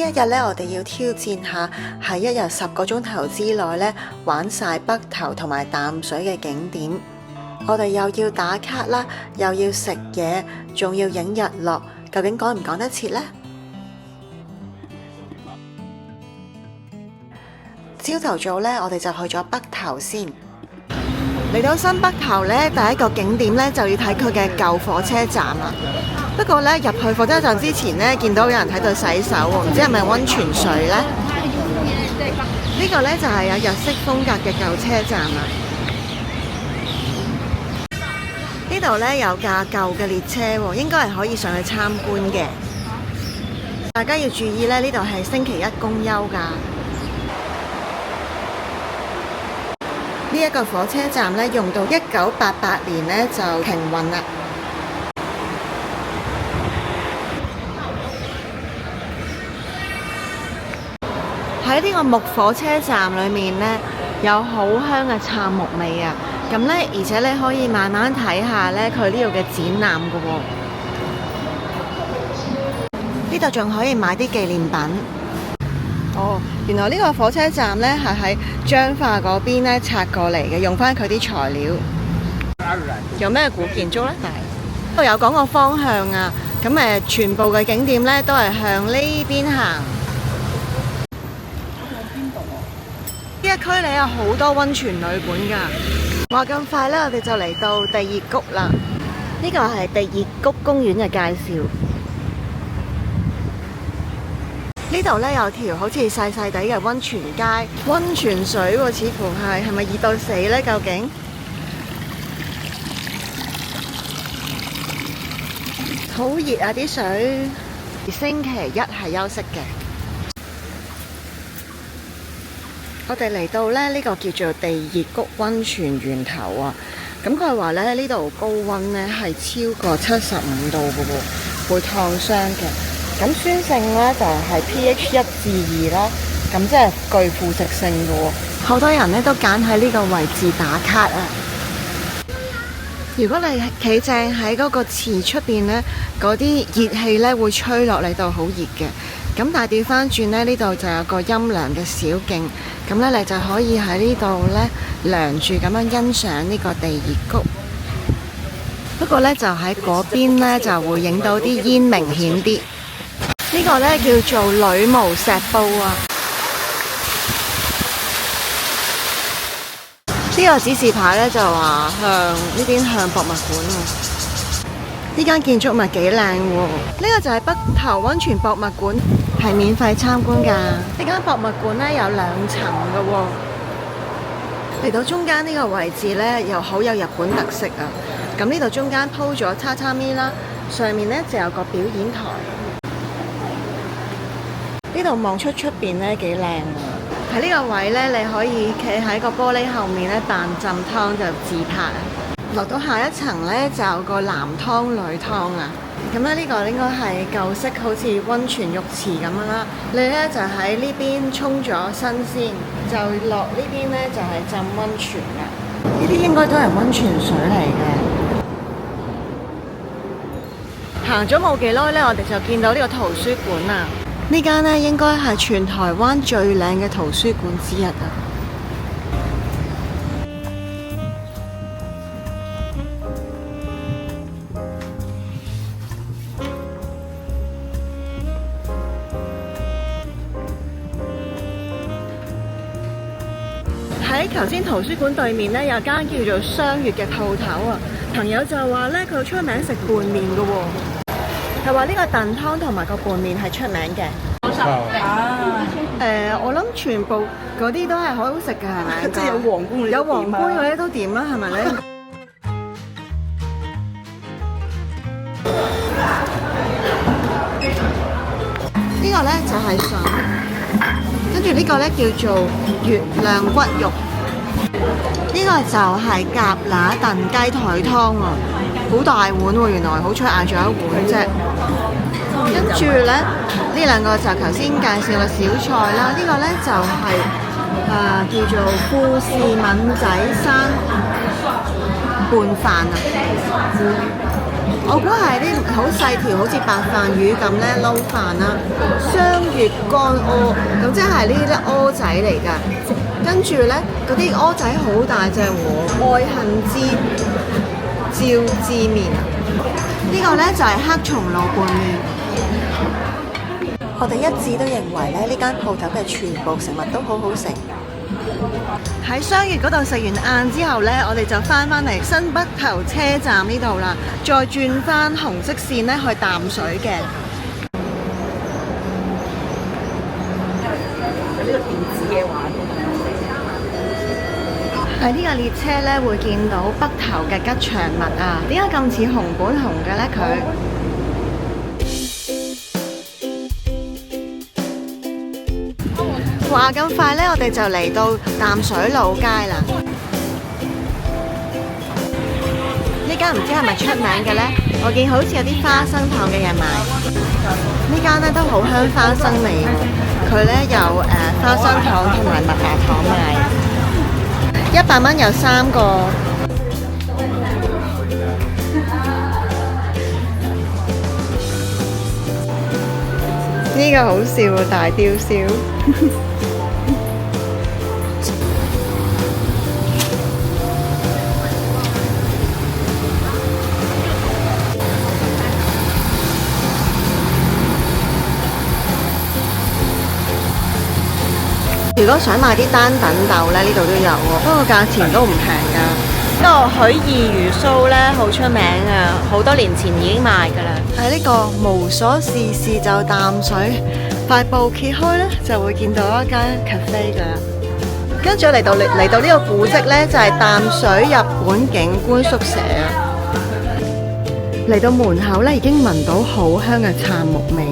一日咧，我哋要挑戰下喺一日10個鐘頭之內咧玩晒北頭同埋淡水嘅景點。我哋又要打卡啦，又要食嘢，仲要影日落，究竟趕唔趕得切呢？朝頭早咧，我哋就去咗北頭先。嚟到新北頭咧，第一個景點咧就要睇佢嘅舊火車站啦。不過咧，入去火車站之前咧，見到有人喺度洗手喎，唔知係咪溫泉水呢？呢個咧就係有日式風格嘅舊車站啦。呢度咧有架舊嘅列車喎，應該係可以上去參觀嘅。大家要注意咧，呢度係星期一公休㗎。呢一個火車站咧，用到1988年咧就停運啦。喺呢個木火車站裏面呢，有好香嘅杉木味啊！咁呢，而且你可以慢慢睇下呢佢呢度嘅展覽㗎喎。呢度仲可以買啲紀念品。哦，原來呢個火車站呢係喺彰化嗰邊呢拆過嚟嘅，用翻佢啲材料。有咩古建築呢？呢度有講個方向啊！咁全部嘅景點呢都係向呢邊行。呢一區你有好多溫泉旅館㗎。話咁快呢，我哋就嚟到第二谷啦。呢個係第二谷公園嘅介紹。呢度呢有條好似細細地嘅溫泉街，溫泉水喎，似乎係咪熱到死呢？究竟好熱啊啲水！星期一係休息嘅。我哋嚟到咧呢個叫做第二谷溫泉源頭啊，咁佢話咧呢度高溫咧係超過75度嘅喎，會燙傷嘅。咁酸性咧就係 pH 1至2啦，咁即係具腐蝕性嘅喎。好多人咧都揀喺呢個位置打卡啊！如果你企正喺嗰個池出邊咧，嗰啲熱氣咧會吹落嚟到好熱嘅。咁但係調翻轉咧，呢度就有個陰涼嘅小徑，咁咧你就可以喺呢度咧涼住咁樣欣賞呢個第二谷。不過咧就喺嗰邊咧就會影到啲煙明顯啲。呢個咧叫做女巫石埔啊。呢個指示牌咧就話向呢邊向博物館啊。呢間建築物幾靚喎！呢個就係北頭溫泉博物館，係免費參觀㗎。呢間博物館咧有2層㗎喎。嚟到中間呢個位置咧，又好有日本特色啊！咁呢度中間鋪咗榻榻米啦，上面咧就有個表演台。呢度望出邊咧幾靚喎！喺呢個位咧，你可以企喺個玻璃後面咧扮浸湯就自拍。落到下一層咧，就有個男湯女湯啊！咁咧呢個應該係舊式，好似溫泉浴池咁樣啦。你咧就喺呢邊沖咗身先，就落呢邊咧就係浸溫泉嘅。呢啲應該都係溫泉水嚟嘅。行咗冇幾耐咧，我哋就見到呢個圖書館啊！呢間咧應該係全台灣最靚嘅圖書館之一啊！喺頭先圖書館對面咧，有間叫做雙月嘅鋪頭啊。朋友就話咧，佢出名食拌麵嘅喎，係話呢個燉湯同埋個拌麵係出名嘅。我諗全部嗰啲都係好好食嘅，係咪？即係有皇冠，有皇冠嗰啲都點啦，係咪咧？呢個咧就係筍，跟住呢個咧叫做月亮骨肉。呢個就係蛤乸燉雞腿湯啊，好大碗喎！原來好彩嗌咗一碗啫。跟住咧，呢兩個就頭先介紹嘅小菜啦。呢個咧就係叫做富士敏仔山拌飯啊。我估係啲好細條，好似白飯魚咁咧撈飯啦。雙月乾柯，咁即係呢啲蚵仔嚟㗎。跟住咧，嗰啲蚵仔好大隻喎，愛恨之椒之麵啊！呢個咧就係黑松露拌麵。我哋一致都認為咧，呢間鋪頭嘅全部食物都好好食。喺雙月嗰度食完晏之後呢，我哋就翻嚟新北頭車站呢度啦，再轉翻紅色線咧去淡水嘅。喺呢個列車呢，會見到北投嘅吉祥物啊！點解咁似熊本熊嘅呢？佢話咁快呢，我哋就嚟到淡水老街啦。呢間唔知係咪出名嘅呢？我見好似有啲花生糖嘅嘢賣。呢間呢都好香花生味喎，佢呢有花生糖同埋麥芽糖賣，100蚊有3個。呢個好笑啊，大雕燒。如果想買啲單等豆咧，呢度都有喎，不過價錢都唔平㗎。呢個許義魚酥咧好出名啊，好多年前已經賣㗎啦。喺呢個無所事事就淡水塊布揭開咧，就會見到一間 cafe 㗎啦。跟住嚟到呢個古蹟咧，就係淡水日本警官宿舍啊。嚟到門口咧，已經聞到好香嘅杉木味。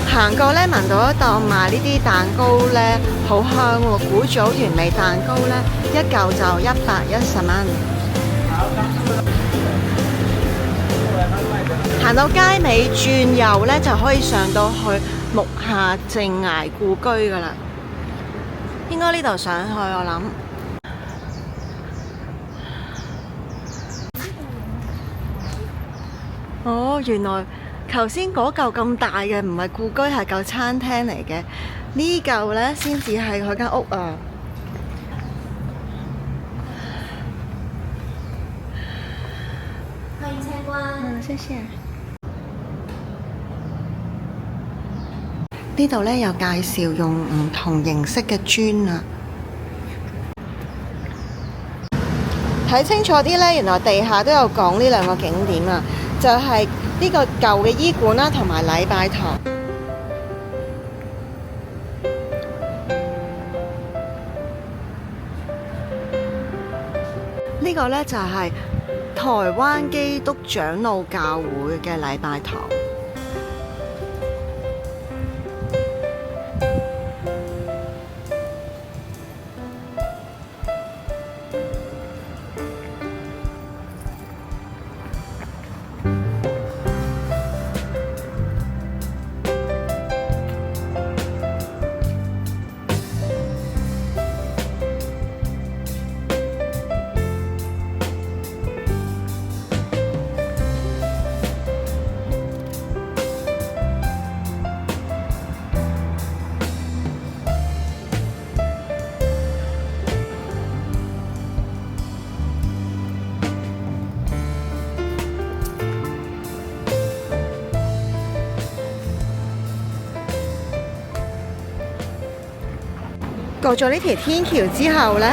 行過咧，聞到一檔賣呢啲蛋糕咧，好香喎！古早原味蛋糕咧，一嚿就110蚊。行到街尾轉右咧，就可以上到去木下靜崖故居噶啦。應該呢度上去，我諗。哦，原來頭先嗰嚿咁大嘅唔係故居，係嚿餐廳嚟嘅。呢嚿呢先至係佢間屋啊！歡迎參觀。謝謝。呢度呢有介紹用唔同形式嘅磚啊。睇清楚啲呢，原來地下都有講呢兩個景點啊，就係呢個舊嘅醫館啦，同埋禮拜堂。呢個呢，就係台灣基督長老教會嘅禮拜堂。過咗呢條天橋之後呢，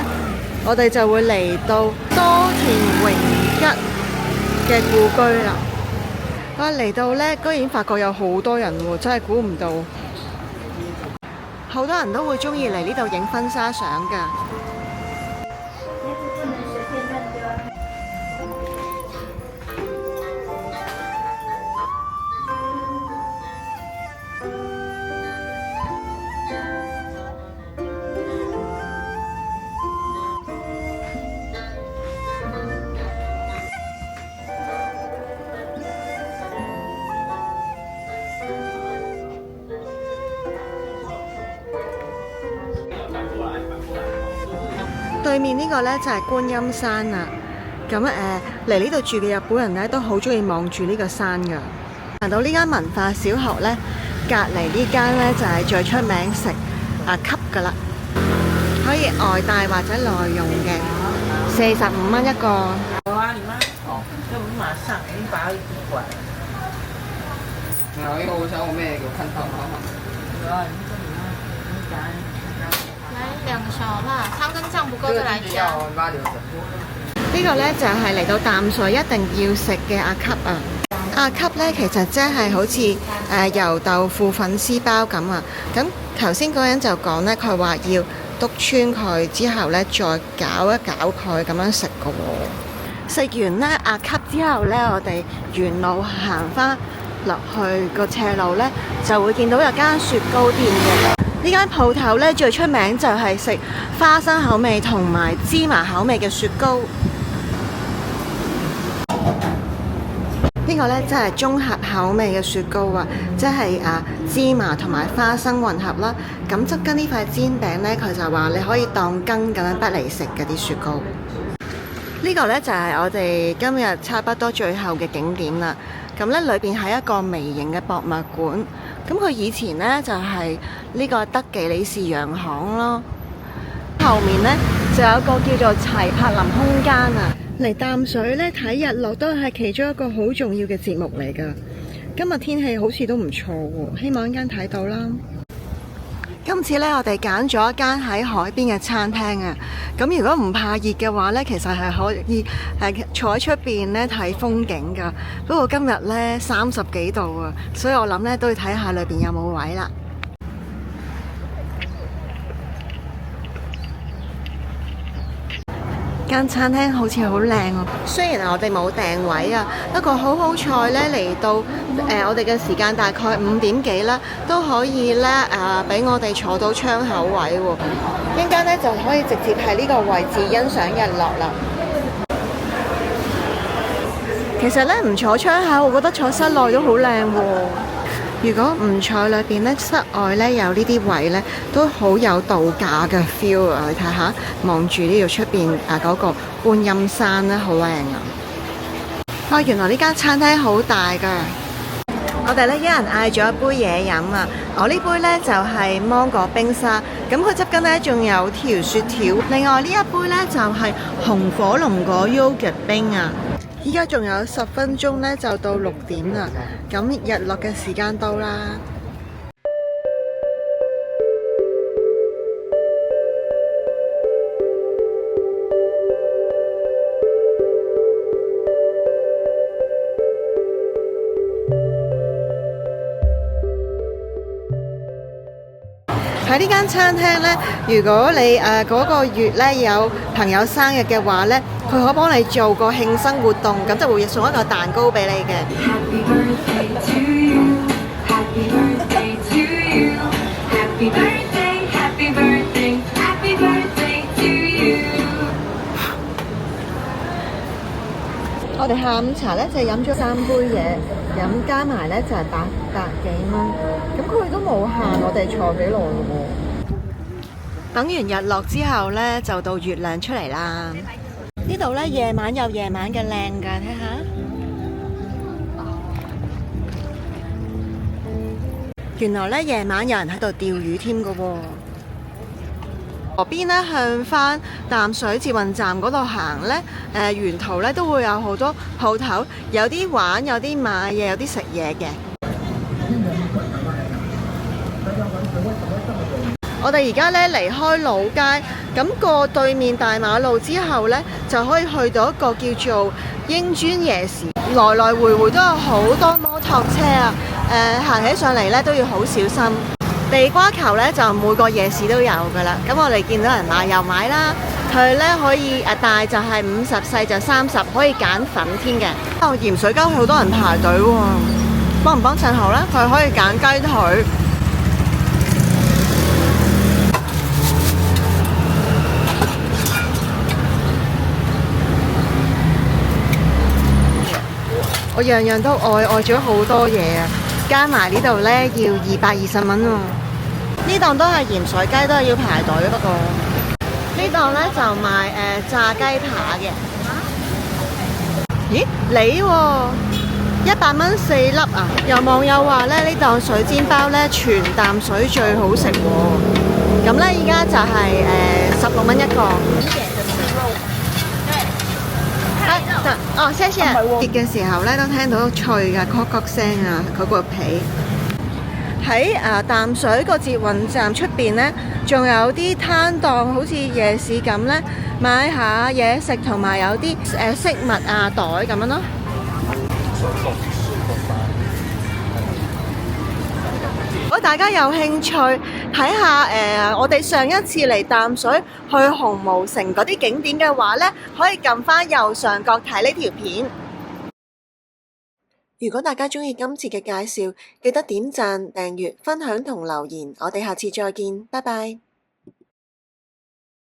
我哋就會嚟到多田榮吉嘅故居啦。嚟到呢，居然發覺有好多人喎，真係估唔到。好多人都會鍾意嚟呢度影婚紗相㗎。對面呢個呢，就係觀音山啊。咁嚟呢度住嘅日本人呢，都好中意望住呢個山㗎。行到呢間文化小學呢，隔離呢間呢，就係最出名食吸㗎啦，可以外帶或者內用嘅，45蚊一個。有啊，你媽哦，就馬上已經把它管。因為我想我妹給我看到好。有啊，你講來2個小辣，湯跟醬不夠再來加。呢個呢，就係嚟到淡水一定要食嘅吸啊！吸呢，其實即係好似油豆腐粉絲包咁啊。咁頭先嗰人就講呢，佢話要篤穿佢之後呢，再攪一攪佢咁樣食嘅喎。食完呢吸之後呢，我哋沿路行返落去個斜路呢，就會見到有間雪糕店嘅。呢間鋪頭呢，最出名就係食花生口味同埋芝麻口味嘅雪糕。呢個呢，真係綜合口味嘅雪糕啊！即係芝麻同埋花生混合啦。咁側跟呢塊煎餅呢，佢就話你可以當羹咁樣滗嚟食嘅啲雪糕。呢個呢，就係我哋今日差不多最後嘅景點啦。咁呢，裏邊係一個微型嘅博物館。咁佢以前呢，就係呢個德記李氏洋行咯。後面呢，就有個叫做齊柏林空間啊。嚟淡水咧睇日落都係其中一個好重要嘅節目嚟㗎。今日天氣好似都唔錯喎，希望一間睇到啦。今次咧我哋揀咗一間喺海邊嘅餐廳啊。咁如果唔怕熱嘅話咧，其實係可以坐喺出邊咧睇風景㗎。不過今日咧30幾度啊，所以我諗咧都要睇下裏邊有冇位啦。間餐廳好似好靚喎，雖然我哋冇訂位啊，不過好好彩咧嚟到我哋嘅時間大概5點幾啦，都可以咧俾我哋坐到窗口位喎，一陣間咧就可以直接喺呢個位置欣賞日落啦。其實咧唔坐窗口，我覺得坐室內都好靚喎。如果唔坐裏邊咧，室外咧有呢啲位咧，都好有度假嘅 feel 啊！你睇下，望住呢度出邊嗰個觀音山咧，好靚啊！原來呢間餐廳好大㗎。我哋咧一人嗌咗一杯嘢飲啊！我呢杯咧就係芒果冰沙，咁佢側跟咧仲有條雪條。另外呢一杯咧就係紅火龍果 yogurt 冰啊！依家仲有10分鐘咧，就到6點啦。咁日落嘅時間到啦。喺呢間餐廳呢，如果你嗰個月呢有朋友生日嘅話呢，佢可幫你做個慶生活動，咁就會送一個蛋糕俾你嘅。Happy birthday to you, happy birthday to you, happy birthday, happy birthday, happy birthday to you。我哋下午茶呢就飲咗3杯嘢，飲加埋呢就係800幾蚊。咁佢都冇限我哋坐幾耐嘅喎。等完日落之後呢，就到月亮出嚟啦。呢度呢，夜晚有夜晚嘅靚㗎，睇下。原來呢，夜晚有人喺度釣魚添㗎喎。河邊呢，向返淡水捷運站嗰度行呢，沿途呢都會有好多鋪頭，有啲玩，有啲買嘢，有啲食嘢嘅。我哋而家咧離開老街，咁過對面大馬路之後呢，就可以去到一個叫做英專夜市，來來回回都有好多摩托車啊！行起上嚟呢都要好小心。地瓜球呢，就每個夜市都有噶啦，咁我哋見到人買又買啦。佢呢可以大就係50，細就30，可以揀粉添嘅。鹽水雞好多人排隊喎，幫唔幫襯好呢？佢可以揀雞腿。我樣樣都愛咗好多嘢啊！加埋呢度呢，要220蚊喎。呢檔都係鹽水雞，都係要排隊，不過呢檔咧就賣炸雞扒嘅。咦，你喎，100蚊4粒啊！有網友話咧，呢檔水煎包咧全淡水最好食喎。咁咧依家就係16蚊一個。哦，謝謝。跌嘅時候咧都聽到脆嘅咔咔聲啊，嗰個皮。喺淡水個捷運站出邊呢，仲有啲攤檔，好似夜市咁呢，買下嘢食同埋有啲飾物啊袋咁樣咯。如果大家有興趣睇下我哋上一次嚟淡水去紅毛城嗰啲景點嘅話呢，可以撳翻右上角睇呢條片。如果大家鍾意今次嘅介紹，記得點讚、訂閱、分享同留言。我哋下次再見，拜拜。